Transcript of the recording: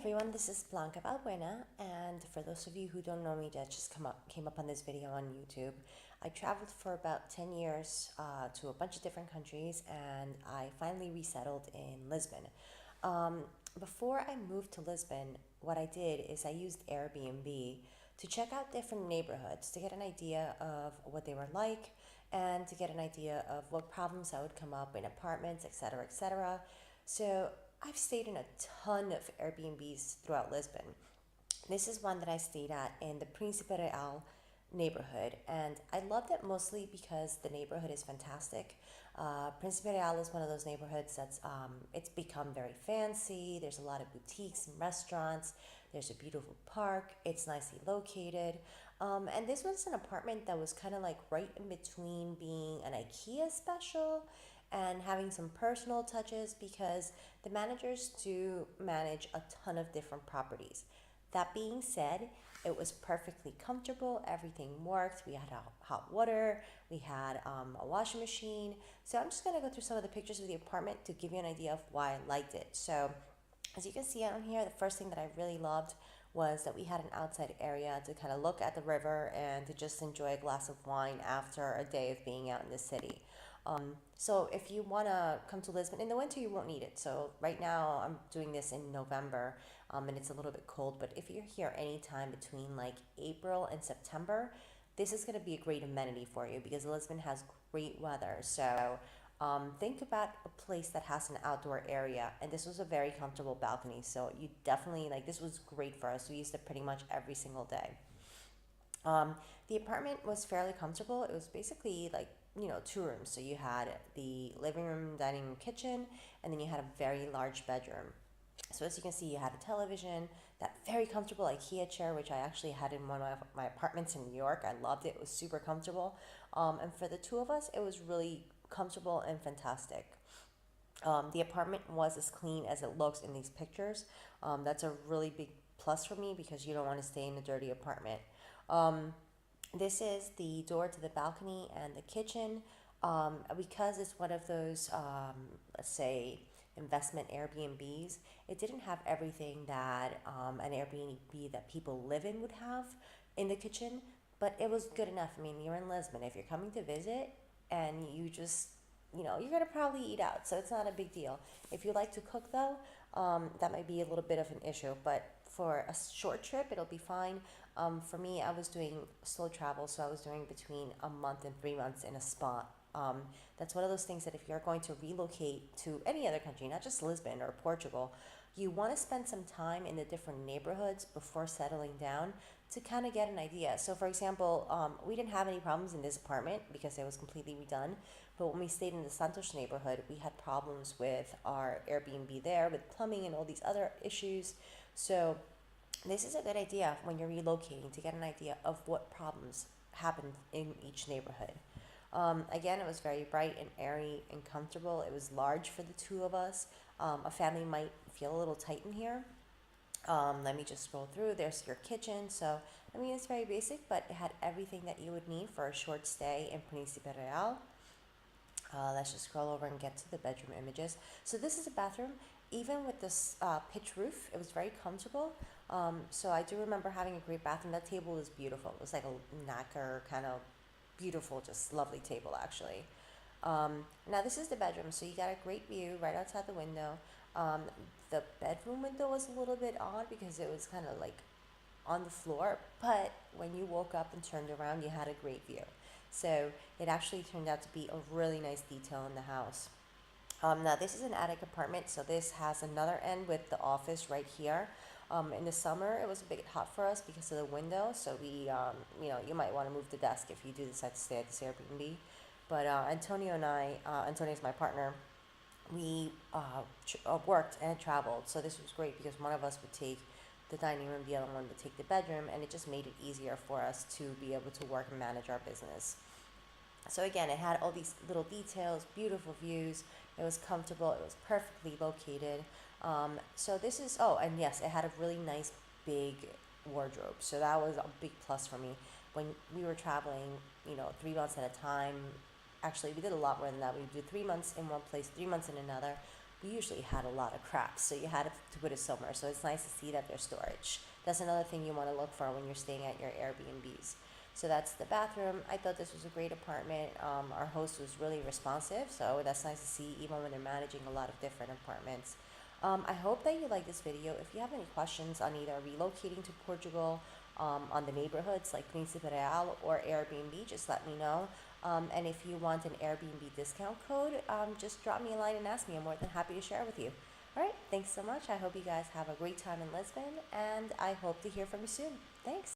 everyone, this is Blanca Balbuena, and for those of you who don't know me that just came up on this video on YouTube, I traveled for about 10 years to a bunch of different countries, and I finally resettled in Lisbon. Um, Before I moved to Lisbon, what I did is I used Airbnb to check out different neighborhoods to get an idea of what they were like and to get an idea of what problems that would come up in apartments, etc., etc. So I've stayed in a ton of Airbnbs throughout Lisbon. This is one that I stayed at in the Principe Real neighborhood, and I loved it mostly because the neighborhood is fantastic. Principe Real is one of those neighborhoods that's it's become very fancy. There's a lot of boutiques and restaurants. There's a beautiful park. It's nicely located. And this was an apartment that was kind of like right in between being an IKEA special and having some personal touches because the managers do manage a ton of different properties. That being said, it was perfectly comfortable. Everything worked. We had hot water. We had a washing machine. So I'm just going to go through some of the pictures of the apartment to give you an idea of why I liked it. So as you can see on here, the first thing that I really loved was that we had an outside area to kind of look at the river and to just enjoy a glass of wine after a day of being out in the city. So if you want to come to Lisbon in the winter, you won't need it. So right now I'm doing this in November, and it's a little bit cold. But if you're here anytime between like April and September, this is going to be a great amenity for you because Lisbon has great weather. So think about a place that has an outdoor area, and this was a very comfortable balcony. So you definitely like this was great for us. We used it pretty much every single day. Um, the apartment was fairly comfortable. It was basically like, two rooms. So you had the living room, dining room, kitchen, and then you had a very large bedroom. So as you can see, you had a television, that very comfortable IKEA chair, which I actually had in one of my apartments in New York. I loved it. It was super comfortable. And for the two of us, it was really comfortable and fantastic. The apartment was as clean as it looks in these pictures. That's a really big plus for me because you don't want to stay in a dirty apartment. Um, this is the door to the balcony and the kitchen. Because it's one of those, let's say, investment Airbnbs, it didn't have everything that an Airbnb that people live in would have in the kitchen, but it was good enough. I mean, you're in Lisbon. If you're coming to visit and you just, you're going to probably eat out, so it's not a big deal. If you like to cook, though, that might be a little bit of an issue, but for a short trip, it'll be fine. For me, I was doing slow travel, so I was doing between a month and 3 months in a spot. That's one of those things that if you're going to relocate to any other country, not just Lisbon or Portugal, you want to spend some time in the different neighborhoods before settling down to kind of get an idea. So, for example, we didn't have any problems in this apartment because it was completely redone. But when we stayed in the Santos neighborhood, we had problems with our Airbnb there, with plumbing and all these other issues. So, this is a good idea when you're relocating to get an idea of what problems happen in each neighborhood. Again, it was very bright and airy and comfortable. It was large for the two of us. A family might feel a little tight in here. Let me just scroll through. There's your kitchen. So, I mean, it's very basic, but it had everything that you would need for a short stay in Principe Real. Let's just scroll over and get to the bedroom images. So this is a bathroom. Even with this pitch roof, it was very comfortable. So I do remember having a great bathroom. That table was beautiful. It was like a nacre kind of beautiful, just lovely table actually. Now this is the bedroom. So you got a great view right outside the window. Um, the bedroom window was a little bit odd because it was kind of like on the floor, but when you woke up and turned around, you had a great view. So it actually turned out to be a really nice detail in the house. Now this is an attic apartment, so this has another end with the office right here. In the summer, it was a bit hot for us because of the window, so you might want to move the desk if you do decide to stay at this Airbnb. But Antonio and I, Antonio is my partner, we worked and traveled, so this was great because one of us would take the dining room, the other one would take the bedroom, and it just made it easier for us to be able to work and manage our business. So again, it had all these little details, beautiful views. It was comfortable. It was perfectly located. So this is, oh, and yes, it had a really nice big wardrobe. So that was a big plus for me. When we were traveling, 3 months at a time, actually we did a lot more than that. We did 3 months in one place, 3 months in another. we usually had a lot of crap, so you had to put it somewhere. So it's nice to see that there's storage. That's another thing you want to look for when you're staying at your Airbnbs. So that's the bathroom. I thought this was a great apartment. Our host was really responsive, so that's nice to see even when they're managing a lot of different apartments. I hope that you like this video. If you have any questions on either relocating to Portugal, on the neighborhoods like Principe Real or Airbnb, just let me know. And if you want an Airbnb discount code, just drop me a line and ask me. I'm more than happy to share with you. All right, thanks so much. I hope you guys have a great time in Lisbon, and I hope to hear from you soon. Thanks.